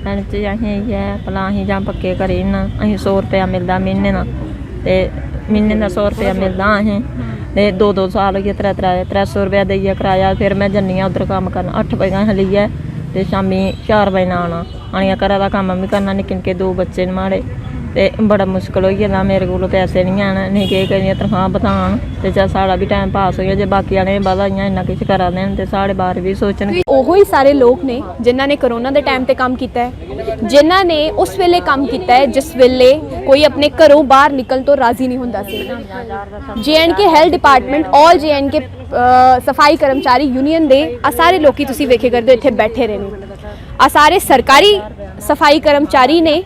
पिंड च असीं इ'यै भला असीं जां पक्के घरे न असीं 100 रुपया मिलदा म्हीने दा ते म्हीने दा 100 रुपया मिलदा असें ते 2 साल होई गे 300 रुपया देइयै कराया। फिर मैं जन्नी आं उद्धर कम्म करन 8 बजे असें लेइयै ते शामीं 4 बजे आना आनियै घरा दा कम्म बी करना। निक्के निक्के 2 बच्चे न माड़े ते बड़ा मुश्कल होई गेदा। मेरे कोल पैसे नहीं हैन नहीं केह् करियै तनखाह बधान ते चल साढ़ा भी टाइम पास हो जाए। जे बाकी आह्ले पता इ'यां इन्ना किश करा दे न ते साढ़े बारे भी सोचन। ਉਹੋ ਹੀ ਸਾਰੇ ਲੋਕ ਨੇ ਜਿਨ੍ਹਾਂ ਨੇ ਕਰੋਨਾ ਦੇ ਟਾਈਮ ਤੇ ਕੰਮ ਕੀਤਾ ਹੈ, ਜਿਨ੍ਹਾਂ ਨੇ ਉਸ ਵੇਲੇ ਕੰਮ ਕੀਤਾ ਹੈ ਜਿਸ ਵੇਲੇ ਕੋਈ ਆਪਣੇ ਘਰੋਂ ਬਾਹਰ ਨਿਕਲਣ ਤੋਂ ਰਾਜ਼ੀ ਨਹੀਂ ਹੁੰਦਾ ਸੀ। JNK ਹੈਲਥ ਡਿਪਾਰਟਮੈਂਟ ਆਲ JNK ਸਫਾਈ ਕਰਮਚਾਰੀ ਯੂਨੀਅਨ ਦੇ ਆ ਸਾਰੇ ਲੋਕੀ ਤੁਸੀਂ ਵੇਖੇ ਕਰਦੇ ਹੋ ਇੱਥੇ ਬੈਠੇ ਰਹੇ ਨੇ। ਆ ਸਾਰੇ ਸਰਕਾਰੀ ਸਫਾਈ ਕਰਮਚਾਰੀ ਨੇ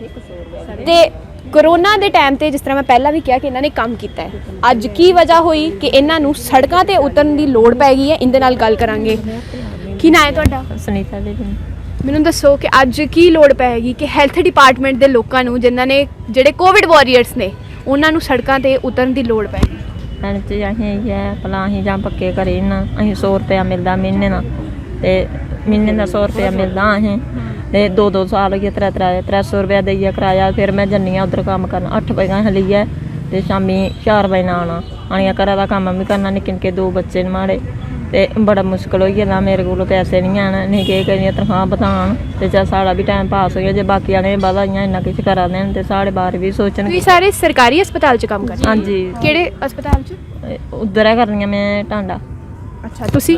ਤੇ ਕਰੋਨਾ ਦੇ ਟਾਈਮ ਤੇ ਜਿਸ ਤਰ੍ਹਾਂ ਮੈਂ ਪਹਿਲਾਂ ਵੀ ਕਿਹਾ ਕਿ ਇਹਨਾਂ ਨੇ ਕੰਮ ਕੀਤਾ ਹੈ। ਅੱਜ ਕੀ ਵਜ੍ਹਾ ਹੋਈ ਕਿ ਇਹਨਾਂ ਨੂੰ ਸੜਕਾਂ ਤੇ ਉਤਰਨ ਦੀ ਲੋੜ ਪੈ ਗਈ ਹੈ, ਇਹਦੇ ਨਾਲ ਗੱਲ ਕਰਾਂਗੇ। ਕੀ ਨਾਂ ਹੈ ਤੁਹਾਡਾ? ਸੁਨੀਤਾ ਦੇਵੀ। ਮੈਨੂੰ ਦੱਸੋ ਕਿ ਅੱਜ ਕੀ ਲੋੜ ਪੈਗੀ ਕਿ ਹੈਲਥ ਡਿਪਾਰਟਮੈਂਟ ਦੇ ਲੋਕਾਂ ਨੂੰ ਜਿਨ੍ਹਾਂ ਨੇ ਜਿਹੜੇ ਕੋਵਿਡ ਵਾਰੀਅਰਸ ਨੇ ਉਹਨਾਂ ਨੂੰ ਸੜਕਾਂ ਤੇ ਉਤਰਨ ਦੀ ਲੋੜ ਪੈਗੀ। ਪਿੰਡ 'ਚ ਅसीं इ'यै भला असीं जां पक्के घरे न असीं 100 रुपया मिलदा महीने दा ते महीने दा 100 रुपया मिलदा असें ते 2 साल होई गे 300 रुपया देइयै कराया। फिर मैं जन्नी आं उद्धर कम्म करन 8 बजे असें लेइयै ते शामीं 4 बजे आना आनियै घरा दा कम्म बी करना। निक्के निक्के 2 बच्चे न माड़े ते बड़ा मुश्कल होई गेदा। मेरे कोल पैसे नहीं हैन नहीं केह् करियै तनखाह बधान ते चल साढ़ा भी टाइम पास हो जाए। जे बाकी आह्ले पता इ'यां इन्ना किश करा दे न ते साढ़े बारे भी सोचन। ਤੁਸੀਂ ਸਾਰੇ ਸਰਕਾਰੀ ਹਸਪਤਾਲ 'ਚ ਕੰਮ ਕਰਦੇ? ਹਾਂਜੀ। ਕਿਹੜੇ ਹਸਪਤਾਲ 'ਚ? उद्धर है करनी मैं टांडा। ਅੱਛਾ ਤੁਸੀਂ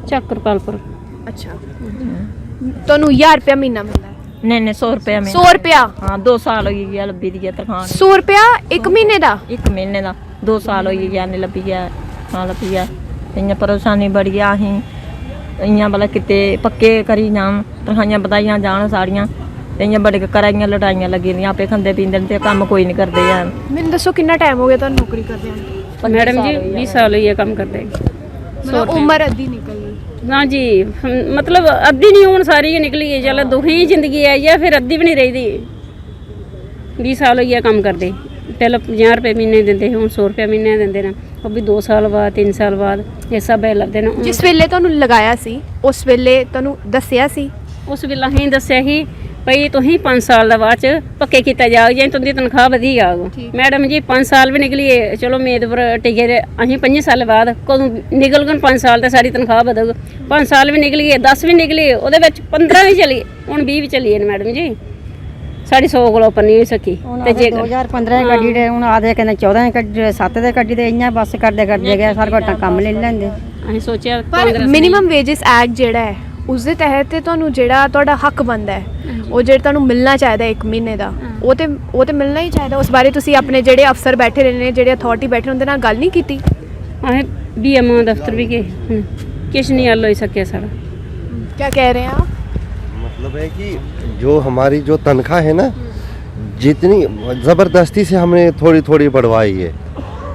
ਚੱਕਰਪਾਲਪੁਰ। ਅੱਛਾ ਤੁਹਾਨੂੰ 1000 ਰੁਪਇਆ ਮਹੀਨਾ ਮਿਲਦਾ ਹੈ? नहीं 100 रुपया में 100 रुपया? हाँ 2 साल हो गया लब्बी दी तनखाह 100 रुपया एक महीने का? एक महीने का 2 साल हो गया नहीं लब्बी है। हाँ लब्बी है इ'यां परेशानी बड़ी आ असीं इ'यां भला किते पक्के करी जान तनखाहियां बधाइयां जान साड़ियां ते इ'यां बड़े घरा दियां लड़ाइयां लगी दियां आपे खंदे पींदे ते कम्म कोई नहीं करदे हैं। ਮੈਨੂੰ ਦੱਸੋ ਕਿੰਨਾ ਟਾਈਮ ਹੋ ਗਿਆ ਤੁਹਾਨੂੰ ਨੌਕਰੀ ਕਰਦੇ ਨੂੰ? मैडम जी 20 साल हुई है काम करते। मतलब उम्र अद्धी निकल गई? हाँ जी मतलब अद्धी नहीं हूँ सारी ही निकली है। चलो दुखी जिंदगी आई है फिर अद्धी भी नहीं रही थी। 20 साल हुई है काम करते। पहले 50 रुपये महीने देंगे हूँ 100 रुपया महीने देंगे ना। वो भी 2 साल बाद 3 साल बाद ये सब लगते ना। जिस वेले ਤੁਹਾਨੂੰ ਲਗਾਇਆ ਸੀ ਉਸ ਵੇਲੇ ਤੁਹਾਨੂੰ ਦੱਸਿਆ ਸੀ? उस वेले अं दसिया ही भई तुम 5 साल का बाद पक्के किया जाओ जां तुंदी तनख्वाह वधी जाओ। मैडम जी 5 साल भी निकली है चलो मेद पर टिके दे अं 5 साल बाद कदों निकलगन 5 साल तो सारी तनख्वाह बधग। 5 साल भी निकली है 10 भी निकली है वो 15 भी चली हूँ 20 भी चली है मैडम जी साड़ी 100 कोल उपर नहीं हो सकी। 2015 कड्ढी दे हूँ आदे कहने 14 7 दे कड्ढी दे इ'यां बस करदे करदे गए सारे कोल कम्म ले लैंदे। अं सोचा पर मिनिमम वेजेस एक्ट ਜਿਹੜਾ ਹੈ ਉਸ ਦੇ ਤਹਿਤ ਤੇ ਤੁਹਾਨੂੰ ਜਿਹੜਾ ਤੁਹਾਡਾ ਹੱਕ ਬਣਦਾ ਹੈ ਉਹ ਜਿਹੜਾ ਤੁਹਾਨੂੰ ਮਿਲਣਾ ਚਾਹੀਦਾ 1 ਮਹੀਨੇ ਦਾ ਉਹ ਤੇ ਮਿਲਣਾ ਹੀ ਚਾਹੀਦਾ। ਉਸ ਬਾਰੇ ਤੁਸੀਂ ਆਪਣੇ ਜਿਹੜੇ ਅਫਸਰ ਬੈਠੇ ਰਹੇ ਨੇ ਜਿਹੜੇ ਅਥਾਰਟੀ ਬੈਠੇ ਉਹਦੇ ਨਾਲ ਗੱਲ ਨਹੀਂ ਕੀਤੀ? अं BMO दफ्तर भी गए किश नहीं हल हो सके सारा। क्या कह रहे हैं आप? मतलब है कि जो हमारी जो तनख्वाह है ना जितनी ज़बरदस्ती से हमने थोड़ी थोड़ी बढ़वाई है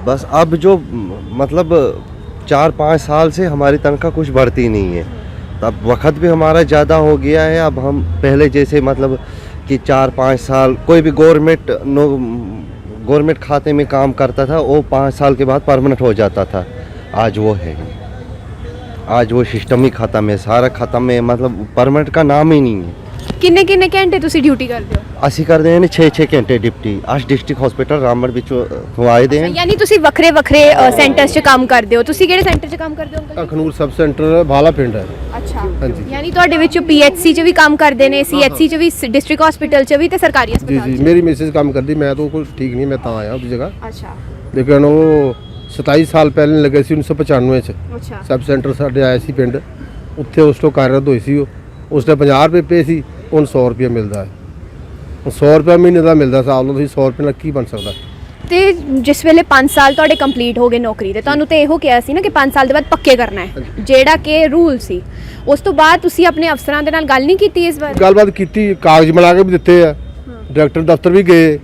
बस अब जो मतलब 4-5 साल से हमारी तनख्वाह कुछ बढ़ती नहीं है। तब वक्त भी हमारा ज़्यादा हो गया है। अब हम पहले जैसे मतलब कि 4-5 साल कोई भी गवर्नमेंट खाते में काम करता था वो 5 साल के बाद परमानेंट हो जाता था। आज वो है आज वो सिस्टम ही ख़त्म है सारा ख़त्म है मतलब परमानेंट का नाम ही नहीं है। ਕਿੰਨੇ ਘੰਟੇ ਤੁਸੀਂ ਡਿਊਟੀ ਕਰਦੇ ਹੋ? ਅਸੀਂ ਕਰਦੇ ਹਾਂ 6 ਘੰਟੇ ਡਿਊਟੀ ਅੱਜ ਡਿਸਟ੍ਰਿਕਟ ਹਸਪੀਟਲ ਰਾਮਗੜ੍ਹ ਵਿੱਚੋਂ ਆਏ ਦੇ ਹਾਂ। ਯਾਨੀ ਤੁਸੀਂ ਵੱਖਰੇ ਸੈਂਟਰਸ 'ਚ ਕੰਮ ਕਰਦੇ ਹੋ? ਤੁਸੀਂ ਕਿਹੜੇ ਸੈਂਟਰ 'ਚ ਕੰਮ ਕਰਦੇ ਹੋ ਅੰਕਲ? ਅਖਨੂਰ ਸਬ ਸੈਂਟਰ ਭਾਲਾ ਪਿੰਡ ਹੈ। ਅੱਛਾ ਹਾਂਜੀ। ਯਾਨੀ ਤੁਹਾਡੇ ਵਿੱਚੋਂ PHC 'ਚ ਵੀ ਕੰਮ ਕਰਦੇ ਨੇ CHC 'ਚ ਵੀ ਡਿਸਟ੍ਰਿਕਟ ਹਸਪੀਟਲ 'ਚ ਵੀ ਤੇ ਸਰਕਾਰੀ ਜੀ ਹਸਪਤਾਲ 'ਚ? ਜੀ ਮੇਰੀ ਮਿਸਿਸ ਕੰਮ ਕਰਦੀ ਮੈਂ ਤਾਂ ਕੋਈ ਠੀਕ ਨਹੀਂ ਮੈਂ ਤਾਂ ਆਇਆ ਉਸ ਜਗ੍ਹਾ ਅੱਛਾ ਲੇਕਿਨ ਉਹ 27 ਸਾਲ ਪਹਿਲਾਂ ਲੱਗੇ ਸੀ 1995 ਚ ਅੱਛਾ ਸਬ ਸੈਂਟਰ ਸਾਡੇ ਆਇਆ ਸੀ ਪਿੰਡ ਉੱਥੇ ਉਸ ਤੋਂ ਕਾਰਜਰਤ ਹੋਈ ਸੀ ਉਹ ਉਸ ਦਾ 50 ਰੁਪਏ ਪੇ ਸੀ ਹੁਣ 100 ਰੁਪਏ ਮਿਲਦਾ ਹੈ। 100 ਰੁਪਏ ਮਹੀਨੇ ਦਾ ਮਿਲਦਾ ਸਾਲ ਨੂੰ ਤੁਸੀਂ 100 ਰੁਪਏ ਨਾਲ ਕੀ ਬਣ ਸਕਦਾ? ਤੇ ਜਿਸ ਵੇਲੇ 5 ਸਾਲ ਤੁਹਾਡੇ ਕੰਪਲੀਟ ਹੋ ਗਏ ਨੌਕਰੀ ਤੇ ਤੁਹਾਨੂੰ ਤੇ ਇਹੋ ਕਿਹਾ ਸੀ ਨਾ ਕਿ 5 ਸਾਲ ਦੇ ਬਾਅਦ ਪੱਕੇ ਕਰਨਾ ਹੈ ਜਿਹੜਾ ਕਿ ਰੂਲ ਸੀ। ਉਸ ਤੋਂ ਬਾਅਦ ਤੁਸੀਂ ਆਪਣੇ ਅਫਸਰਾਂ ਦੇ ਨਾਲ ਗੱਲ ਨਹੀਂ ਕੀਤੀ ਇਸ ਬਾਰੇ? ਗੱਲਬਾਤ ਕੀਤੀ ਕਾਗਜ਼ ਬਣਾ ਕੇ ਵੀ ਦਿੱਤੇ ਆ ਡਾਇਰੈਕਟਰ ਦਫ਼ਤਰ ਵੀ ਗਏ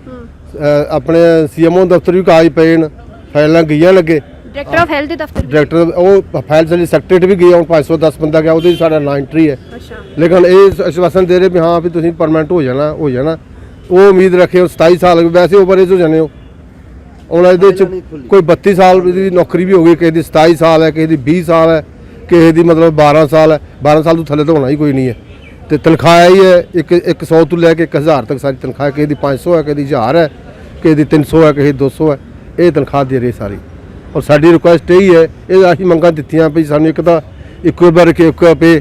ਆਪਣੇ CMO ਦਫ਼ਤਰ ਵੀ ਕਾਗਜ਼ ਪਏ ਨੇ ਫਾਈਲਾਂ ਗਈਆਂ ਲੱਗੇ ਡਾਇਰੈਕਟਰ ਆਫ ਹੈਲਥ ਦੇ ਦਫ਼ਤਰ ਡਾਇਰੈਕਟਰ ਉਹ ਫਾਈਲ ਸਾਡੀ ਸੈਕਟਰੀਏਟ ਵੀ ਗਈ ਹੁਣ 510 ਬੰਦਾ ਗਿਆ ਉਹਦੇ ਸਾਡਾ ਨਾਂ ਐਂਟਰੀ ਹੈ। ਅੱਛਾ ਲੇਕਿਨ ਇਹ ਆਸ਼ਵਾਸਨ ਦੇ ਰਹੇ ਵੀ ਹਾਂ ਵੀ ਤੁਸੀਂ ਪਰਮਾਨੈਂਟ ਹੋ ਜਾਣਾ ਉਹ ਉਮੀਦ ਰੱਖੇ 27 ਸਾਲ ਵੈਸੇ ਓਵਰ ਏਜ ਹੋ ਜਾਣੇ ਹੋ ਹੁਣ ਇਹਦੇ ਚ ਕੋਈ 32 ਸਾਲ ਦੀ ਨੌਕਰੀ ਵੀ ਹੋ ਗਈ ਕਿਸੇ ਦੀ 27 ਸਾਲ ਹੈ ਕਿਸੇ ਦੀ 20 ਸਾਲ ਹੈ ਕਿਸੇ ਦੀ ਮਤਲਬ 12 ਸਾਲ ਹੈ 12 ਸਾਲ ਤੋਂ ਥੱਲੇ ਤਾਂ ਹੋਣਾ ਹੀ ਕੋਈ ਨਹੀਂ ਹੈ ਤੇ ਤਨਖਾਹ ਆਈ ਹੈ ਇੱਕ 100 ਤੋਂ ਲੈ ਕੇ 1000 ਤੱਕ ਸਾਰੀ ਤਨਖਾਹ, ਕਿਸੇ ਦੀ 500 ਹੈ, ਕਿਸੇ ਦੀ 1000 ਹੈ, ਕਿਸੇ ਦੀ 300 ਹੈ, ਕਿਸੇ ਦੀ 200 ਹੈ, ਇਹ ਤਨਖਾਹ ਦੇ ਰਹੇ ਸਾਰੀ। ਔਰ ਸਾਡੀ ਰਿਕੁਐਸਟ ਇਹੀ ਹੈ, ਇਹ ਅਸੀਂ ਮੰਗਾਂ ਦਿੱਤੀਆਂ ਵੀ ਸਾਨੂੰ ਇੱਕ ਤਾਂ ਇੱਕੋ ਵਾਰ ਕੇ ਇੱਕੋ ਪੇ,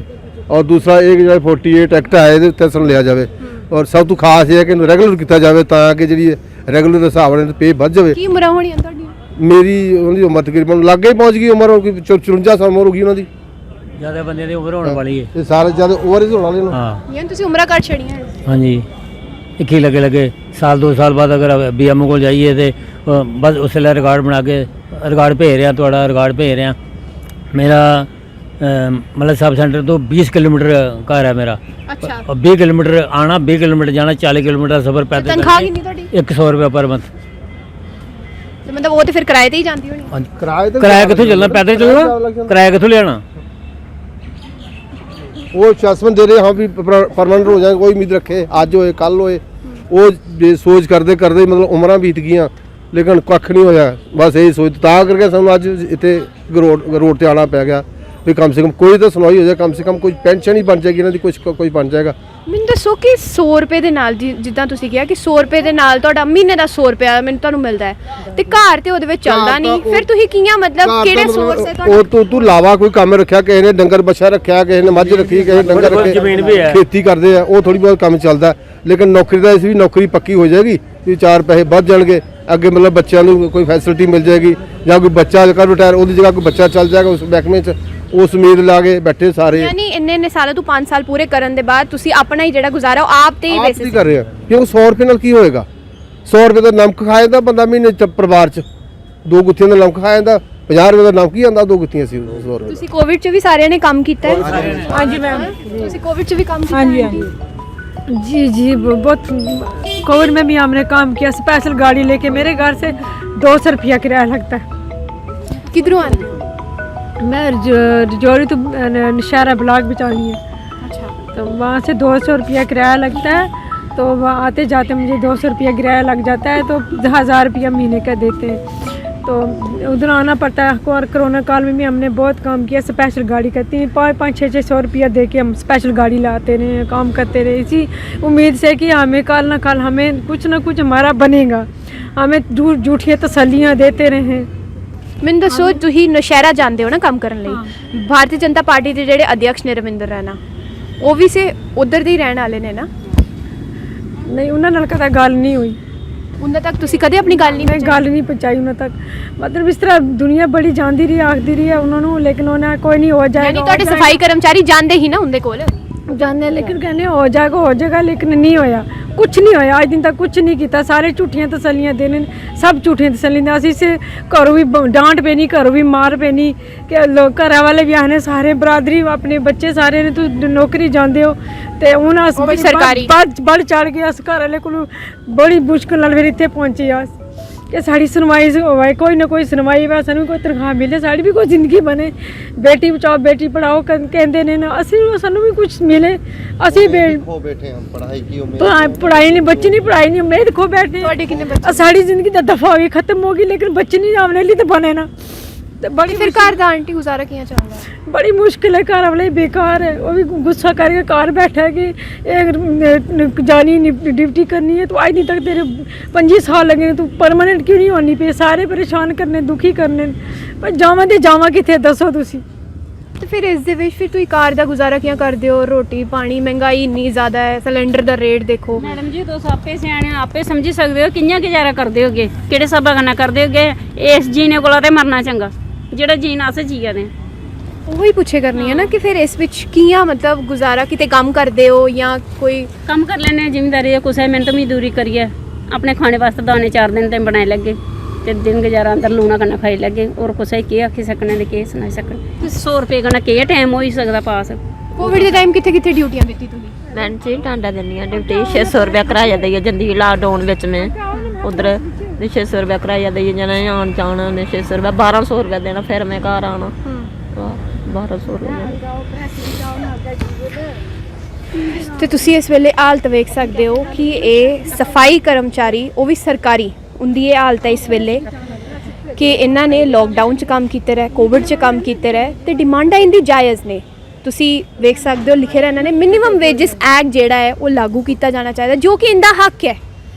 ਔਰ ਦੂਸਰਾ ਇਹ ਜਿਹੜਾ 48 ਐਕਟ ਹੈ ਇਹਦੇ ਉੱਤੇ ਸਾਨੂੰ ਲਿਆ ਜਾਵੇ। ਔਰ ਸਭ ਤੋਂ ਖਾਸ ਇਹ ਹੈ ਕਿ ਇਹਨੂੰ ਰੈਗੂਲਰ ਕੀਤਾ ਜਾਵੇ ਤਾਂ ਕਿ ਜਿਹੜੀ ਰੈਗੂਲਰ ਦੇ ਹਿਸਾਬ ਨਾਲ ਪੇ ਵੱਧ ਜਾਵੇ। ਕੀ ਉਮਰਾਂ ਹੋਣੀਆਂ ਤੁਹਾਡੀਆਂ? ਮੇਰੀ ਉਹਦੀ ਉਮਰ ਤਕਰੀਬਨ ਲਾਗੇ ਹੀ ਪਹੁੰਚ ਗਈ, ਉਮਰ ਹੋ ਗਈ 54 ਸਾਲ ਉਮਰ ਹੋ ਗਈ ਉਹਨਾਂ ਦੀ। ਜਿਆਦਾ ਬੰਦੇ ਦੀ ਉਮਰ ਹੋਣ ਵਾਲੀ ਹੈ। ਇਹ ਸਾਰੇ ਜਿਆਦਾ ਓਵਰ ਹੀ ਹੋਣ ਵਾਲੇ ਨੇ। ਹਾਂ ਯਾਨੀ ਤੁਸੀਂ ਉਮਰਾਂ ਕੱਢ ਛੜੀਆਂ ਹੈ। ਹਾਂਜੀ, ਇੱਕ ਹੀ ਲੱਗੇ ਸਾਲ 2 ਸਾਲ ਬਾਅਦ ਅਗਰ BMO ਕੋਲ ਜਾਈਏ ਤੇ ਬਸ ਉਸ ਵੇਲੇ ਰਿਕਾਰਡ ਬਣਾ ਕੇ ਰਿਕਾਰਡ ਭੇਜ ਰਿਹਾ, ਤੁਹਾਡਾ ਰਿਕਾਰਡ ਭੇਜ ਰਿਹਾ। ਮੇਰਾ ਮਤਲਬ ਸਬ ਸੈਂਟਰ ਤੋਂ 20 ਕਿਲੋਮੀਟਰ ਘਰ ਹੈ ਮੇਰਾ। ਅੱਛਾ, 20 ਕਿਲੋਮੀਟਰ ਆਣਾ, 20 ਕਿਲੋਮੀਟਰ ਜਾਣਾ, 40 ਕਿਲੋਮੀਟਰ ਸਫ਼ਰ ਪੈਦਲ। ਤਨਖਾਹ ਕਿੰਨੀ ਤੁਹਾਡੀ? 100 ਰੁਪਏ ਪਰ ਮੰਥ। ਤੇ ਮਤਲਬ ਉਹ ਤੇ ਫਿਰ ਕਿਰਾਏ ਤੇ ਹੀ ਜਾਂਦੀ ਹੋਣੀ। ਹਾਂਜੀ, ਕਿਰਾਇਆ ਕਿੱਥੋਂ ਚੱਲਣਾ? ਪੈਦਲ ਚੱਲਣਾ, ਕਿਰਾਇਆ ਕਿੱਥੋਂ ਲਿਆਣਾ? ਉਹ ਅਸੈਸਮੈਂਟ ਦੇ ਰਹੇ ਹਾਂ ਵੀ ਪਰਮਾਨੈਂਟ ਹੋ ਜਾਏ, ਕੋਈ ਉਮੀਦ ਰੱਖੇ ਅੱਜ ਹੋਏ ਕੱਲ ਹੋਏ। ਉਹ ਜੇ ਸੋਚ ਕਰਦੇ ਕਰਦੇ ਮਤਲਬ ਉਮਰਾਂ ਬੀਤ ਗਈਆਂ ਲੇਕਿਨ ਕੱਖ ਨਹੀਂ ਹੋਇਆ। ਬਸ ਇਹ ਸੋਚ ਤਾਂ ਕਰਕੇ ਸਾਨੂੰ ਅੱਜ ਇੱਥੇ ਰੋਡ ਤੇ ਆਉਣਾ ਪੈ ਗਿਆ ਵੀ ਕਮ ਸੇ ਕਮ ਕੋਈ ਤਾਂ ਸੁਣਵਾਈ ਹੋ ਜਾਏ, ਕਮ ਸੇ ਕਮ ਕੋਈ ਪੈਨਸ਼ਨ ਹੀ ਬਣ ਜਾਏਗੀ ਇਹਨਾਂ ਦੀ, ਕੋਈ ਬਣ ਜਾਏਗਾ। ਮੈਨੂੰ ਦੱਸੋ ਕਿ 100 ਰੁਪਏ ਦੇ ਨਾਲ ਜਿੱਦਾਂ ਤੁਸੀਂ ਕਿਹਾ ਕਿ 100 ਰੁਪਏ ਦੇ ਨਾਲ ਤੁਹਾਡਾ ਮਹੀਨੇ ਦਾ 100 ਰੁਪਏ ਮੈਨੂੰ ਤੁਹਾਨੂੰ ਮਿਲਦਾ ਹੈ ਤੇ ਘਰ ਤੇ ਉਹਦੇ ਵਿੱਚ ਚੱਲਦਾ ਨਹੀਂ, ਫਿਰ ਤੁਸੀਂ ਕਿੰਨਾ ਮਤਲਬ ਕਿਹੜੇ ਸੋਰਸ ਹੈ ਤੁਹਾਡੇ? ਉਹ ਤੂੰ ਲਾਵਾ ਕੋਈ ਕੰਮ ਰੱਖਿਆ, ਕਿਸੇ ਨੇ ਡੰਗਰ ਬੱਛਾ ਰੱਖਿਆ, ਕਿਸੇ ਨੇ ਮੱਝ ਰੱਖੀ, ਕਿਸੇ ਨੇ ਡੰਗਰ ਰੱਖੇ, ਖੇਤੀ ਕਰਦੇ ਆ, ਉਹ ਥੋੜੀ ਬਹੁਤ ਕੰਮ ਚੱਲਦਾ। ਲੇਕਿਨ ਨੌਕਰੀ ਦਾ ਇਸ ਵੀ ਨੌਕਰੀ ਪੱਕੀ ਹੋ ਜਾਏਗੀ ਵੀ 4 ਪੈਸੇ ਵੱਧ ਜਾਣਗੇ, ਅੱਗੇ ਮਤਲਬ ਬੱਚਿਆਂ ਨੂੰ ਕੋਈ ਫੈਸਿਲਿਟੀ ਮਿਲ ਜਾਏਗੀ, ਜਾਂ ਕੋਈ ਬੱਚਾ ਜੇਕਰ ਰਿਟਾਇਰ ਉਹਦੀ ਜਗ੍ਹਾ ਕੋਈ ਬੱਚਾ ਚੱਲ ਜਾਏਗਾ ਉਸ ਮਹਿਕਮੇ 'ਚ। ਉਸ ਉਮੀਦ ਲਾ ਕੇ ਬੈਠੇ ਸਾਰੇ। ਯਾਨੀ ਇੰਨੇ ਸਾਲਾਂ ਤੋਂ 5 ਸਾਲ ਪੂਰੇ ਕਰਨ ਦੇ ਬਾਅਦ ਤੁਸੀਂ ਆਪਣਾ ਹੀ ਜਿਹੜਾ ਗੁਜ਼ਾਰਾ ਉਹ ਆਪ ਤੇ ਹੀ ਆਪ ਬੇਸਿਸ ਹੀ ਕਰ ਰਹੇ ਆ। ਕਿਉਂ 100 ਰੁਪਏ ਨਾਲ ਕੀ ਹੋਏਗਾ? 100 ਰੁਪਏ ਦਾ ਨਮਕ ਖਾ ਜਾਂਦਾ ਬੰਦਾ ਮਹੀਨੇ 'ਚ ਪਰਿਵਾਰ 'ਚ, 2 ਗੁੱਥੀਆਂ ਦਾ ਨਮਕ ਖਾ ਜਾਂਦਾ। 50 ਰੁਪਏ ਦਾ ਨਮਕ ਕੀ ਆਉਂਦਾ? 2 ਗੁੱਥੀਆਂ ਸੀ 100 ਰੁਪਏ। ਤੁਸੀਂ ਕੋਵਿਡ 'ਚ ਵੀ ਸਾਰਿਆਂ ਨੇ ਕੰਮ ਕੀਤਾ ਹੈ? ਹਾਂਜੀ मैम, ਤੁਸੀਂ ਕੋਵਿਡ 'ਚ ਵੀ ਕੰਮ ਕੀਤਾ? हाँ जी हाँ जी जी बहुत कोविड में भी हमने काम किया। स्पेशल गाड़ी लेके मेरे घर से 200 रुपया किराया लगता है। किधरों आते हो? मैं रजौरी तो नशहरा ब्लॉक बिचानी है, अच्छा, तो वहाँ से 200 रुपया किराया लगता है। तो वहाँ आते जाते मुझे 200 रुपया किराया लग जाता है, तो 1000 रुपया महीने का देते हैं। तो उधर आना पड़ता है। और कोरोना काल में भी हमने बहुत काम किया। स्पेशल गाड़ी करती हैं, 500-600 रुपया दे के हम स्पेशल गाड़ी लाते रहे, काम करते रहे, इसी उम्मीद से कि हमें कल ना कल हमें कुछ ना कुछ हमारा बनेगा। हमें झूठियाँ तसल्लियाँ देते रहे। ਮੈਨੂੰ ਦੱਸੋ ਤੁਸੀਂ ਨਸ਼ਹਿਰਾ ਜਾਂਦੇ ਹੋ ਨਾ ਕੰਮ ਕਰਨ ਲਈ, ਭਾਰਤੀ ਜਨਤਾ ਪਾਰਟੀ ਦੇ ਜਿਹੜੇ ਅਧਿਕਸ਼ ਨੇ ਰਵਿੰਦਰ ਰੈਨਾ, ਉਹ ਵੀ ਸੇ ਉਧਰ ਦੇ ਹੀ ਰਹਿਣ ਵਾਲੇ ਨੇ ਨਾ? नहीं उन्होंने कदा गल नहीं हुई, ਉਹਨਾਂ ਤੱਕ ਤੁਸੀਂ ਕਦੇ ਆਪਣੀ ਗੱਲ ਨਹੀਂ मैं गल नहीं पहुँचाई उन्होंने तक। मतलब इस तरह दुनिया बड़ी जानती रही, आखती रही है उन्होंने, लेकिन उन्हें कोई नहीं हो जाएगा। ਯਾਨੀ ਤੁਹਾਡੇ ਸਫਾਈ ਕਰਮਚਾਰੀ ਜਾਂਦੇ ਹੀ ਨਾ ਉਹਦੇ ਕੋਲ? जाने लेकिन कहने हो जाएगा लेकिन नहीं होया, कुछ नहीं होया। आज दिन तक कुछ नहीं किया। सारे झूठियां तसलियां देने, सब झूठियां तसलियां। असी से घरों भी डांट पेनी, घरों भी मार पेनी कि लोग घर वाले भी आने सारे बरादरी अपने बच्चे सारे ने तू नौकरी जाते हो ते हूँ अस सरकारी बढ़ चढ़ के अस घर वाले को बड़ी मुश्किल नाल फिर इत्थे पहुंचे अस कि साड़ी सुनवाई होवे, कोई ना कोई सुनवाई होवे, सानू कोई तनख्वाह मिले, साड़ी भी कोई जिंदगी बने। बेटी बचाओ बेटी पढ़ाओ कहते ने ना, असी सानू भी कुछ मिले। असी बैठे हम पढ़ाई की उम्मीद, पढ़ाई नहीं, बच्चे नहीं पढ़ाई नहीं, उम्मीद खो बैठे। ਤੁਹਾਡੇ ਕਿੰਨੇ ਬੱਚੇ? साड़ी जिंदगी तो दफा हो गई, खत्म हो गई, लेकिन बच्चे नहीं आने लिए तो बने ना। तो बड़ी ਫਿਰ ਘਰ ਦਾ ਆਂਟੀ ਗੁਜ਼ਾਰਾ ਕਿਵੇਂ ਚੱਲਦਾ ਹੈ? बड़ी मुश्किल है, घर वाले बेकार है। वो भी गुस्सा करके घर बैठा है कि एक जानी ड्यूटी करनी है, तो आज दिन तक तेरे 25 साल लगे तू परमानेंट क्यों नहीं होनी पे? सारे परेशान करने, दुखी करने, पर जावा ते जावा किथे दसो तुसी। ਤੇ ਫਿਰ ਇਸ ਦੇ ਵਿੱਚ ਫਿਰ ਤੁਸੀਂ ਘਰ ਦਾ ਗੁਜ਼ਾਰਾ ਕਿਵੇਂ ਕਰਦੇ ਹੋ? ਰੋਟੀ ਪਾਣੀ, ਮਹਿੰਗਾਈ ਇੰਨੀ ਜ਼ਿਆਦਾ ਹੈ, ਸਿਲੰਡਰ ਦਾ ਰੇਟ ਦੇਖੋ। ਮੈਡਮ ਜੀ ਤੁਸੀਂ ਆਪੇ ਸਿਆਣੇ ਹੋ, ਆਪੇ ਸਮਝੀ ਸਕਦੇ ਹੋ ਕਿੰਨਾ ਗੁਜ਼ਾਰਾ ਕਰਦੇ ਹੋਗੇ, ਕਿਹੜੇ ਹਿਸਾਬਾਂ ਨਾਲ ਕਰਦੇ ਹੋਗੇ। ਇਸ ਜੀਨੇ ਕੋਲ ਤੇ ਮਰਨਾ ਚੰਗਾ, ਜਿਹੜਾ ਜੀਣ ਆਸੇ ਜੀਆ ਨੇ। ਉਹੀ ਪੁੱਛੇ ਕਰਨੀ ਹੈ ਨਾ ਕਿ ਫਿਰ ਇਸ ਵਿੱਚ ਕੀਆਂ ਮਤਲਬ ਗੁਜ਼ਾਰਾ ਕਿਤੇ ਕੰਮ ਕਰਦੇ ਹੋ ਜਾਂ ਕੋਈ ਕੰਮ ਕਰ ਲੈਣੇ ਜ਼ਿੰਮੇਦਾਰੀ ਕੁਛ ਹੈ, ਮਿਹਨਤ ਮਜ਼ਦੂਰੀ ਕਰੀਏ, ਆਪਣੇ ਖਾਣੇ ਵਾਸਤੇ ਦਾਣੇ 4 ਦਿਨ ਤੇ ਬਣਾਏ ਲੱਗੇ ਤੇ ਦਿਨ ਗੁਜ਼ਾਰਾ ਅੰਦਰ ਲੂਣਾ ਕਰਨਾ ਖਾਈ ਲੱਗੇ। ਔਰ ਕੁਛ ਹੈ ਕੀ ਆਖੀ ਸਕਣੇ ਨੇ, ਕੀ ਸੁਣਾਈ ਸਕਣ। 100 ਰੁਪਏ ਕਣਾ ਕੀ ਟਾਈਮ ਹੋ ਹੀ ਸਕਦਾ ਪਾਸ। ਕੋਵਿਡ ਦੇ ਟਾਈਮ ਕਿੱਥੇ ਕਿੱਥੇ ਡਿਊਟੀਆਂ ਦਿੱਤੀ ਤੁਸੀਂ? ਮੈਂ ਜੀ ਟਾਂਡਾ ਦਿੰਦੀ ਹਾਂ ਡਿਊਟੀ, 600 ਰੁਪਇਆ ਕਿਰਾਇਆ ਦੇਈਏ ਜਾਂਦੀ ਲਾਕਡਾਊਨ ਵਿੱਚ। ਮੈਂ ਉਧਰ 600 ਰੁਪਇਆ ਕਿਰਾਇਆ ਦੇਈਏ ਜਾਣਾ, ਆਉਣ ਜਾਣਾ ਨੇ 600 ਰੁਪਇਆ, 1200 ਰੁਪਇਆ ਦੇਣਾ, ਫਿਰ ਮੈਂ ਘਰ ਆਉਣਾ। 1200 ਰੁਪਇਆ। ਤੇ ਤੁਸੀਂ ਇਸ ਵੇਲੇ ਹਾਲਤ ਵੇਖ ਸਕਦੇ ਹੋ ਕਿ ਇਹ ਸਫਾਈ ਕਰਮਚਾਰੀ, ਉਹ ਵੀ ਸਰਕਾਰੀ, ਉਹਦੀ ਇਹ ਹਾਲਤ ਹੈ ਇਸ ਵੇਲੇ ਕਿ ਇਹਨਾਂ ਨੇ ਲੋਕਡਾਊਨ 'ਚ ਕੰਮ ਕੀਤੇ ਰਹੇ, ਕੋਵਿਡ 'ਚ ਕੰਮ ਕੀਤੇ ਰਹੇ ਤੇ ਡਿਮਾਂਡਾਂ ਇਹਦੀ ਜਾਇਜ਼ ਨੇ। ਤੁਸੀਂ ਵੇਖ ਸਕਦੇ ਹੋ ਲਿਖਿਆ ਇਹਨਾਂ ਨੇ ਮਿਨੀਮਮ ਵੇਜਸ ਐਕਟ ਜਿਹੜਾ ਹੈ ਉਹ ਲਾਗੂ ਕੀਤਾ ਜਾਣਾ ਚਾਹੀਦਾ, ਜੋ ਕਿ ਇਹਦਾ ਹੱਕ ਹੈ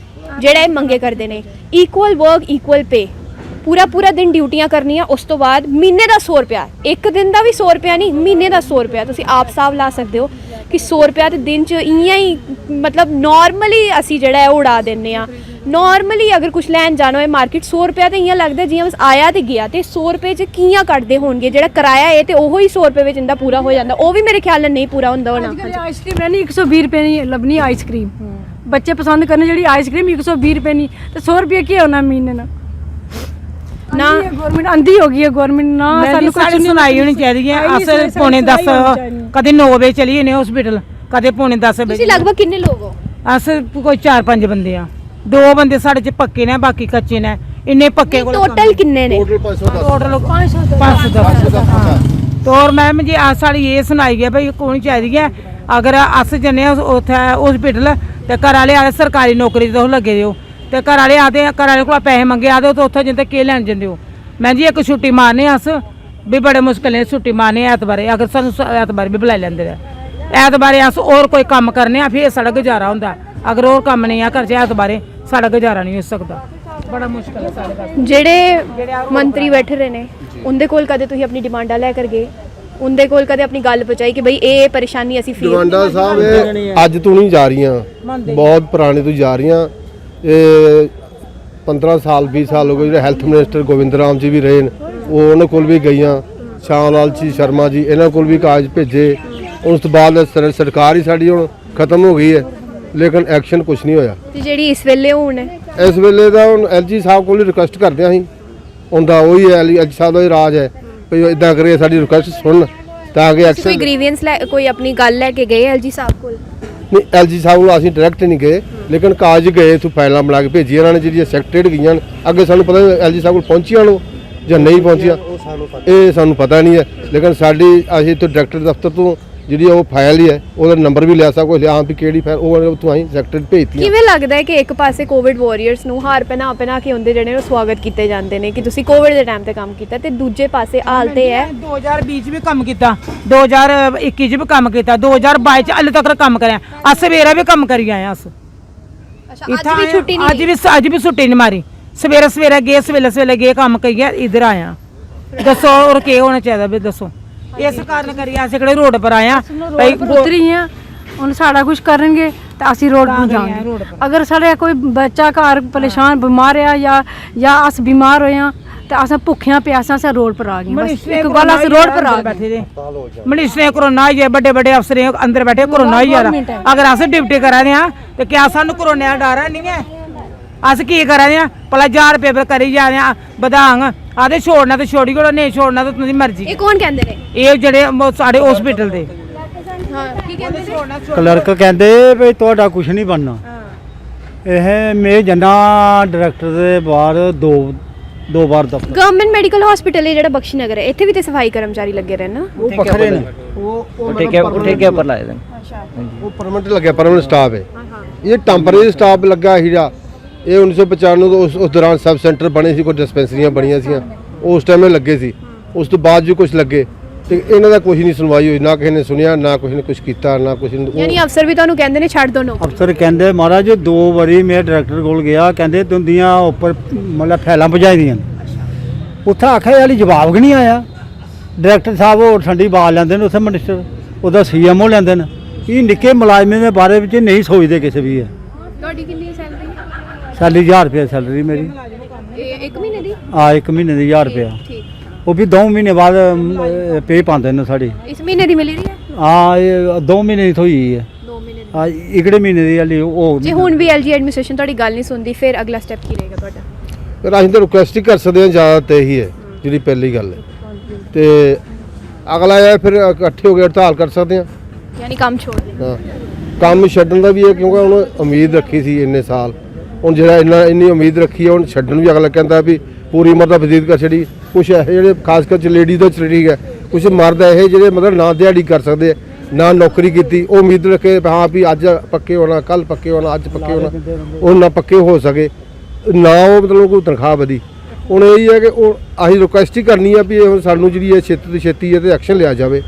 ਜਿਹੜਾ ਇਹ ਮੰਗੇ ਕਰਦੇ ਨੇ। ਇਕੁਅਲ ਵਰਕ ਇਕੁਅਲ ਪੇ, ਪੂਰਾ ਦਿਨ ਡਿਊਟੀਆਂ ਕਰਨੀਆਂ, ਉਸ ਤੋਂ ਬਾਅਦ ਮਹੀਨੇ ਦਾ 100 ਰੁਪਇਆ, ਇੱਕ ਦਿਨ ਦਾ ਵੀ 100 ਰੁਪਇਆ ਨਹੀਂ, ਮਹੀਨੇ ਦਾ 100 ਰੁਪਇਆ। ਤੁਸੀਂ ਆਪ ਹਿਸਾਬ ਲਾ ਸਕਦੇ ਹੋ ਕਿ 100 ਰੁਪਇਆ ਤੇ ਦਿਨ 'ਚ ਇਆਂ ਹੀ ਮਤਲਬ ਨੋਰਮਲੀ ਅਸੀਂ ਜਿਹੜਾ ਹੈ ਉਹ ਉਡਾ ਦਿੰਦੇ ਆ। ਨੋਰਮਲੀ ਅਗਰ ਕੁਝ ਲੈਣ ਜਾਣਾ ਹੋਏ ਮਾਰਕੀਟ 100 ਰੁਪਇਆ ਤਾਂ ਇਆਂ ਲੱਗਦਾ ਜਿਵੇਂ ਬਸ ਆਇਆ ਤੇ ਗਿਆ, ਤੇ 100 ਰੁਪਏ 'ਚ ਕੀਆਂ ਕੱਢਦੇ ਹੋਣਗੇ। ਜਿਹੜਾ ਕਿਰਾਇਆ ਹੈ ਤੇ ਉਹੀ 100 ਰੁਪਏ ਵਿੱਚ ਇਹਦਾ ਪੂਰਾ ਹੋ ਜਾਂਦਾ, ਉਹ ਵੀ ਮੇਰੇ ਖਿਆਲ ਨਾਲ ਨਹੀਂ ਪੂਰਾ ਹੁੰਦਾ ਹੋਣਾ। आइसक्रीम रहनी 120 रुपए नहीं लबनी आइसक्रीम, बच्चे पसंद करने जी आइसक्रीम 120 रुपए नहीं तो 100 रुपये की होना महीने ना ਨਾ गवर्नमेंट आंधी होगी है गवर्नमेंट ना सानू कुछ नहीं सुनाई होनी चाहिए। अस पौने 10 कदे 9 बजे चली जने हॉस्पिटल, कदे पौने 10 बजे। ਤੁਸੀਂ ਲਗਭਗ ਕਿੰਨੇ ਲੋਕ ਹੋ? अस कोई 4-5 बंदे आ, 2 बंदे साढ़े च पक्के ने, बाकी कच्चे ने। इन्ने पक्के ਟੋਟਲ ਕਿੰਨੇ ਨੇ? टोटल 510। तो और मैम जी साड़ी ये सुनाई है भाई होनी चाहिए अगर अस जन्ने उत्थे हॉस्पिटल ते घर आह्ले आखदे सरकारी नौकरी तुस लग्गे दे हो, ते घर आह्ले आखदे घर आह्ले कोला पैसे मंगे आखदे तो उत्थे जंदे केह् लैन जंदे हो। मैं जी एक छुट्टी मारने अस भी बड़े मुश्किल छुट्टी मारने ऐतबारे, अगर सानू ऐतबारे भी बुलाई लैंदे ऐतबारे अस होर कोई कम्म करने आ, फिर साढ़ा गुजारा होंदा। अगर होर कम्म नहीं आ करचे ऐतबारे साढ़ा गुजारा नहीं हो सकदा, बड़ा मुश्किल है साढ़े पास। ਜਿਹੜੇ ਮੰਤਰੀ ਬੈਠੇ ਰਹੇ ਨੇ ਉਹਦੇ ਕੋਲ ਕਦੇ ਤੁਸੀਂ ਆਪਣੀ ਡਿਮਾਂਡਾਂ ਲੈ ਕਰ ਗਏ? ਉਹਦੇ ਕੋਲ ਕਦੇ ਆਪਣੀ ਗੱਲ ਪਹੁੰਚਾਈ ਕਿ ਬਈ ਇਹ ਪਰੇਸ਼ਾਨੀ ਅਸੀਂ ਫੀਲ डिमांडा साहब ये अज तो नहीं जा रही, बहुत पुराने तो जा रही। ये 15 साल 20 साल हो गए। जो हैल्थ मिनिस्टर गोविंद राम जी भी रहे वो उन्होंने कोल भी गई, श्याम लाल जी शर्मा जी इन्होंने कोल भी कागज भेजे। उस तो बाद सरकार ही साड़ी हुण खत्म हो गई है, लेकिन एक्शन कुछ नहीं होया। ਤੇ ਜਿਹੜੀ ਇਸ ਵੇਲੇ ਹੁਣ ਹੈ इस वेले का हुण LG साहब को रिक्वेस्ट करते हैं उनका वही है, LG साहब का ही राज है भी इदा करिए साड़ी रिक्वेस्ट सुन ताकि ਕੋਈ एक्शन। ਗ੍ਰੀਵੈਂਸ ਲੈ ਕੋਈ ਆਪਣੀ ਗੱਲ ਲੈ ਕੇ ਗਏ ਐਲਜੀ ਸਾਹਿਬ ਕੋਲ? नहीं LG साहब को असीं डायरैक्ट नहीं गए, लेकिन कागज गए इत्थों फाइलां बना के भेजी इन्होंने जी सैकटरेट गई। अगे सानूं पता LG साहब को पहुंचियां नो जां नहीं पहुंचियां ये सानूं पता नहीं है, लेकिन साडी असीं इत्थों डायरैक्टर दफ्तर तो जी वो फाइल ही है ਉਹਦਾ नंबर भी लिया सब कुछ लिया भी ਕਿਹੜੀ ਫਾਈਲ ਉਹ ਉੱਥੋਂ ਅਸੀਂ ਸੈਕਟਰੀ ਭੇਜਤੀ। ਕਿਵੇਂ ਲੱਗਦਾ ਹੈ ਕਿ ਇੱਕ ਪਾਸੇ ਕੋਵਿਡ ਵਾਰੀਅਰਸ ਨੂੰ ਹਾਰ ਪਹਿਨਾ ਕੇ ਹੁੰਦੇ ਜਿਹੜੇ ਨੂੰ ਸਵਾਗਤ ਕੀਤੇ ਜਾਂਦੇ ਨੇ ਕਿ ਤੁਸੀਂ ਕੋਵਿਡ ਦੇ ਟਾਈਮ ਤੇ ਕੰਮ ਕੀਤਾ, ਤੇ ਦੂਜੇ ਪਾਸੇ ਹਾਲਤ ਇਹ ਹੈ 2020 ਚ ਵੀ ਕੰਮ ਕੀਤਾ, 2021 ਚ ਵੀ ਕੰਮ ਕੀਤਾ, 2022 ਚ ਹਾਲੇ ਤੱਕ ਕੰਮ ਕਰਿਆ। ਅਸ ਸਵੇਰੇ ਵੀ ਕੰਮ ਕਰੀ ਆਏ ਅਸ। ਅੱਜ ਵੀ ਛੁੱਟੀ ਨਹੀਂ? ਅੱਜ ਵੀ ਛੁੱਟੀ ਨਹੀਂ ਮਾਰੀ। ਸਵੇਰੇ ਗਏ, ਸਵੇਲੇ ਗਏ ਕੰਮ ਕਰੀਏ, ਇਧਰ ਆਇਆ। ਦੱਸੋ ਹੋਰ ਕੀ ਹੋਣਾ ਚਾਹੀਦਾ ਵੀ ਦੱਸੋ। इस कारण करिए अस किहड़े रोड पर आया भाई पुत्री हैं उन सारा कुछ करेंगे तो असी रोड पर जाएंगे। अगर साढ़े कोई बच्चा घर परेशान बीमार है या अस बीमार होए तो अस भुखियां प्यासा अस रोड पर आ गए। एक गल अस रोड पर आ गए। मिनिस्टर कोरोना होई है, बड़े बड़े अफसर अंदर बैठे कोरोना होई जा रहा। अगर अस ड्यूटी करा दे तो क्या सानू कोरोना दा डर नहीं है? अस की करा दे भला 1000 रुपये पर करी जा रहे बधांग आदे छोड़ना तो छोड़ी करो, नहीं छोड़ना तो तुहाडी मर्जी। ਇਹ ਕੌਣ ਕਹਿੰਦੇ ਨੇ? ਇਹ ਜਿਹੜੇ ਸਾਡੇ ਹਸਪੀਟਲ ਦੇ ਹਾਂ ਕੀ ਕਹਿੰਦੇ ਨੇ? ਕਲਰਕ ਕਹਿੰਦੇ ਵੀ ਤੁਹਾਡਾ ਕੁਝ ਨਹੀਂ ਬਣਨਾ। ਇਹ ਮੈਂ ਜੰਨਾ ਡਾਇਰੈਕਟਰ ਦੇ ਬਾਹਰ ਦੋ ਵਾਰ ਦਫਤਰ ਗਵਰਨਮੈਂਟ ਮੈਡੀਕਲ ਹਸਪੀਟਲ ਹੈ ਜਿਹੜਾ ਬਖਸ਼ੀ ਨਗਰ ਹੈ, ਇੱਥੇ ਵੀ ਤੇ ਸਫਾਈ ਕਰਮਚਾਰੀ ਲੱਗੇ ਰਹੇ ਨਾ? ਉਹ ਵੱਖਰੇ ਨੇ, ठेके पर लाए थे। वो परमानेंट लगे, परमानेंट स्टाफ है। ये टेंपरेरी स्टाफ लगा हीरा। ये 1995 तो उस दौरान सब सेंटर बने सी, कोई डिस्पेंसरियां बनिया सी, उस टाइम में लगे सी। उस तो बाद जो कुछ लगे तो इन्हों का कुछ नहीं सुनवाई हुई, ना किसी ने सुनिया, ना किसी ने कुछ किया, ना कुछ। ਯਾਨੀ ਅਫਸਰ ਵੀ ਤੁਹਾਨੂੰ ਕਹਿੰਦੇ ਨੇ ਛੱਡ ਦੋ ਨੌਕਰੀ? ਅਫਸਰ ਕਹਿੰਦੇ ਮਹਾਰਾਜ 2 ਵਾਰੀ ਮੈਂ ਡਾਇਰੈਕਟਰ ਕੋਲ ਗਿਆ, ਕਹਿੰਦੇ ਤੁੰਦੀਆਂ ਉੱਪਰ ਮਤਲਬ ਫੈਲਾਂ ਭਜਾਈ ਦੀਆਂ। ਉੱਥੇ ਆਖਿਆ ਵਾਲੀ ਜਵਾਬ ਵੀ ਨਹੀਂ ਆਇਆ। ਡਾਇਰੈਕਟਰ ਸਾਹਿਬ ਉਹ ਠੰਡੀ ਬਾਲ ਲੈਂਦੇ ਨੇ ਉੱਥੇ ਮਿਨਿਸਟਰ, ਉਹਦਾ CMO ਲੈਂਦੇ ਨੇ। ਇਹ ਨਿੱਕੇ ਮੁਲਾਜ਼ਮਾਂ ਦੇ ਬਾਰੇ ਵਿੱਚ ਨਹੀਂ ਸੋਚਦੇ ਕਿਸੇ ਵੀ ਹੈ। ਤੁਹਾਡੀ ਕਿੰਨੀ ਸੈਲਰੀ? ਸਾਡੀ 1000 ਰੁਪਏ ਸੈਲਰੀ ਮੇਰੀ। ਇਹ 1 ਮਹੀਨੇ ਦੀ? ਆ 1 ਮਹੀਨੇ ਦੀ 1000 ਰੁਪਏ। ਠੀਕ। ਉਹ ਵੀ 2 ਮਹੀਨੇ ਬਾਅਦ ਪੇ ਪਾਉਂਦੇ ਨੇ ਸਾਡੀ। ਇਸ ਮਹੀਨੇ ਦੀ ਮਿਲ ਰਹੀ ਹੈ? ਹਾਂ ਇਹ 2 ਮਹੀਨੇ ਦੀ ਹੋਈ ਹੈ। 2 ਮਹੀਨੇ ਦੀ? ਆ ਇਕੜੇ ਮਹੀਨੇ ਦੀ ਹਲੀ ਉਹ। ਜੇ ਹੁਣ ਵੀ LG ਐਡਮਿਨਿਸਟ੍ਰੇਸ਼ਨ ਤੁਹਾਡੀ ਗੱਲ ਨਹੀਂ ਸੁਣਦੀ ਫਿਰ ਅਗਲਾ ਸਟੈਪ ਕੀ ਰਹੇਗਾ ਤੁਹਾਡਾ? ਫਿਰ ਅਸੀਂ ਤਾਂ ਰਿਕੁਐਸਟ ਹੀ ਕਰ ਸਕਦੇ ਹਾਂ, ਜ਼ਿਆਦਾ ਤੇ ਇਹੀ ਹੈ ਜਿਹੜੀ ਪਹਿਲੀ ਗੱਲ ਹੈ। ਤੇ ਅਗਲਾ ਇਹ ਫਿਰ ਇਕੱਠੇ ਹੋ ਕੇ ਹੜਤਾਲ ਕਰ ਸਕਦੇ ਹਾਂ। ਯਾਨੀ ਕੰਮ ਛੋੜ ਦੇ? ਹਾਂ ਕੰਮ ਛੱਡਣ ਦਾ ਵੀ ਹੈ, ਕਿਉਂਕਿ ਹੁਣ ਉਮੀਦ ਰੱਖੀ ਸੀ ਇੰਨੇ ਸਾਲ। ਹੁਣ ਜਿਹੜਾ ਇੰਨੀ ਉਮੀਦ ਰੱਖੀ ਹੈ ਹੁਣ ਛੱਡਣ ਵੀ ਅਗਲਾ ਕਹਿੰਦਾ ਵੀ ਪੂਰੀ ਉਮਰ ਦਾ ਵਜ਼ੀਦ ਕਰ ਛੱਡੀ। ਕੁਛ ਇਹ ਜਿਹੜੇ ਖਾਸ ਕਰ ਲੇਡੀਜ਼ ਦਾ ਠੀਕ ਹੈ, ਕੁਛ ਮਰਦ ਇਹ ਜਿਹੜੇ ਮਤਲਬ ਨਾ ਦਿਹਾੜੀ ਕਰ ਸਕਦੇ ਨਾ ਨੌਕਰੀ ਕੀਤੀ, ਉਹ ਉਮੀਦ ਰੱਖੇ ਹਾਂ ਵੀ ਅੱਜ ਪੱਕੇ ਹੋਣਾ, ਕੱਲ ਪੱਕੇ ਹੋਣਾ, ਅੱਜ ਪੱਕੇ ਹੋਣਾ, ਉਹ ਨਾ ਪੱਕੇ ਹੋ ਸਕੇ, ਨਾ ਉਹ ਮਤਲਬ ਕੋਈ ਤਨਖਾਹ ਵਧੀ। ਹੁਣ ਇਹ ਹੈ ਕਿ ਉਹ ਅਸੀਂ ਰਿਕੁਐਸਟ ਹੀ ਕਰਨੀ ਆ ਵੀ ਇਹ ਹੁਣ ਸਾਨੂੰ ਜਿਹੜੀ ਹੈ ਛੇਤੀ ਤੋਂ ਛੇਤੀ ਇਹ 'ਤੇ ਐਕਸ਼ਨ ਲਿਆ ਜਾਵੇ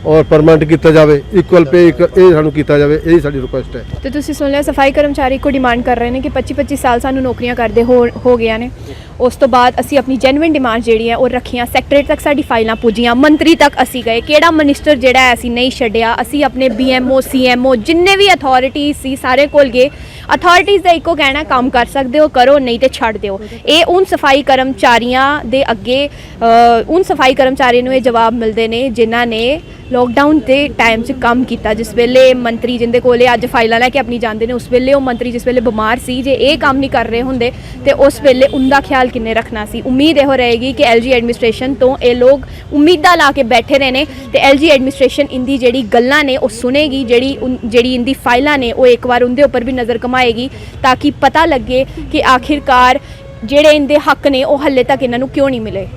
ਔਰ ਪਰਮਾਨੈਂਟ ਕੀਤਾ ਜਾਵੇ, ਇਕੁਅਲ ਪੇ ਇਹ ਸਾਨੂੰ ਕੀਤਾ ਜਾਵੇ, ਇਹ ਸਾਡੀ ਰਿਕੁਐਸਟ ਹੈ। ਤੇ ਤੁਸੀਂ ਸੁਣ ਲਿਆ, ਸਫਾਈ ਕਰਮਚਾਰੀ ਕੋ ਡਿਮਾਂਡ ਕਰ ਰਹੇ ਨੇ ਕਿ 25-25 ਸਾਲ ਸਾਨੂੰ ਨੌਕਰੀਆਂ ਕਰਦੇ ਹੋ ਗਿਆ ਨੇ। ਉਸ ਤੋਂ ਬਾਅਦ ਅਸੀਂ ਆਪਣੀ ਜੈਨੂਇਨ ਡਿਮਾਂਡ ਜਿਹੜੀ ਹੈ ਉਹ ਰੱਖੀਆਂ, ਸੈਕਟਰੇਟ ਤੱਕ ਸਾਡੀ ਫਾਈਲਾਂ ਪੁੱਜੀਆਂ, ਮੰਤਰੀ ਤੱਕ ਅਸੀਂ ਗਏ, ਕਿਹੜਾ ਮਿਨਿਸਟਰ ਜਿਹੜਾ ਹੈ ਅਸੀਂ ਨਹੀਂ ਛੱਡਿਆ। ਅਸੀਂ ਆਪਣੇ BMO CMO ਜਿੰਨੇ ਵੀ ਅਥਾਰਟੀ ਸੀ ਸਾਰੇ ਕੋਲ ਗਏ। ਅਥਾਰਟੀਜ਼ ਦਾ ਇੱਕੋ ਕਹਿਣਾ, ਕੰਮ ਕਰ ਸਕਦੇ ਹੋ ਕਰੋ, ਨਹੀਂ ਤੇ ਛੱਡ ਦਿਓ। ਇਹ ਉਨ ਸਫਾਈ ਕਰਮਚਾਰੀਆਂ ਦੇ ਅੱਗੇ ਉਨ ਸਫਾਈ ਕਰਮਚਾਰੀ ਨੂੰ ਇਹ ਜਵਾਬ ਮਿਲਦੇ ਨੇ ਜਿਨ੍ਹਾਂ ਨੇ ਲੋਕਡਾਊਨ ਦੇ ਟਾਈਮ 'ਚ ਕੰਮ ਕੀਤਾ। ਜਿਸ ਵੇਲੇ ਮੰਤਰੀ ਜਿੰਦੇ ਕੋਲੇ ਅੱਜ ਫਾਈਲਾਂ ਲੈ ਕੇ ਆਪਣੀ ਜਾਂਦੇ ਨੇ, ਉਸ ਵੇਲੇ ਉਹ ਮੰਤਰੀ ਜਿਸ ਵੇਲੇ ਬਿਮਾਰ ਸੀ, ਜੇ ਇਹ ਕੰਮ ਨਹੀਂ ਕਰ ਰਹੇ ਹੁੰਦੇ ਤੇ ਉਸ ਵੇਲੇ ਉਹਦਾ ਖਿਆਲ ਕਿੰਨੇ ਰੱਖਣਾ ਸੀ। ਉਮੀਦ ਇਹੋ ਰਹੇਗੀ ਕਿ LG ਐਡਮਿਨਿਸਟ੍ਰੇਸ਼ਨ ਤੋਂ ਇਹ ਲੋਕ ਉਮੀਦਾਂ ਲਾ ਕੇ ਬੈਠੇ ਰਹੇ ਨੇ ਤੇ LG ਐਡਮਿਨਿਸਟ੍ਰੇਸ਼ਨ ਇੰਦੀ ਜਿਹੜੀ ਗੱਲਾਂ ਨੇ ਉਹ ਸੁਣੇਗੀ, ਜਿਹੜੀ ਇੰਦੀ ਫਾਈਲਾਂ ਨੇ ਉਹ ਇੱਕ ਵਾਰ ਉਹਦੇ ਉੱਪਰ ਵੀ ਨਜ਼ਰ ਘਮਾਏਗੀ ਤਾਂ ਕਿ ਪਤਾ ਲੱਗੇ ਕਿ ਆਖਿਰਕਾਰ ਜਿਹੜੇ ਇਹਦੇ ਹੱਕ ਨੇ ਉਹ ਹੱਲੇ ਤੱਕ ਇਹਨਾਂ ਨੂੰ ਕਿਉਂ ਨਹੀਂ ਮਿਲੇ।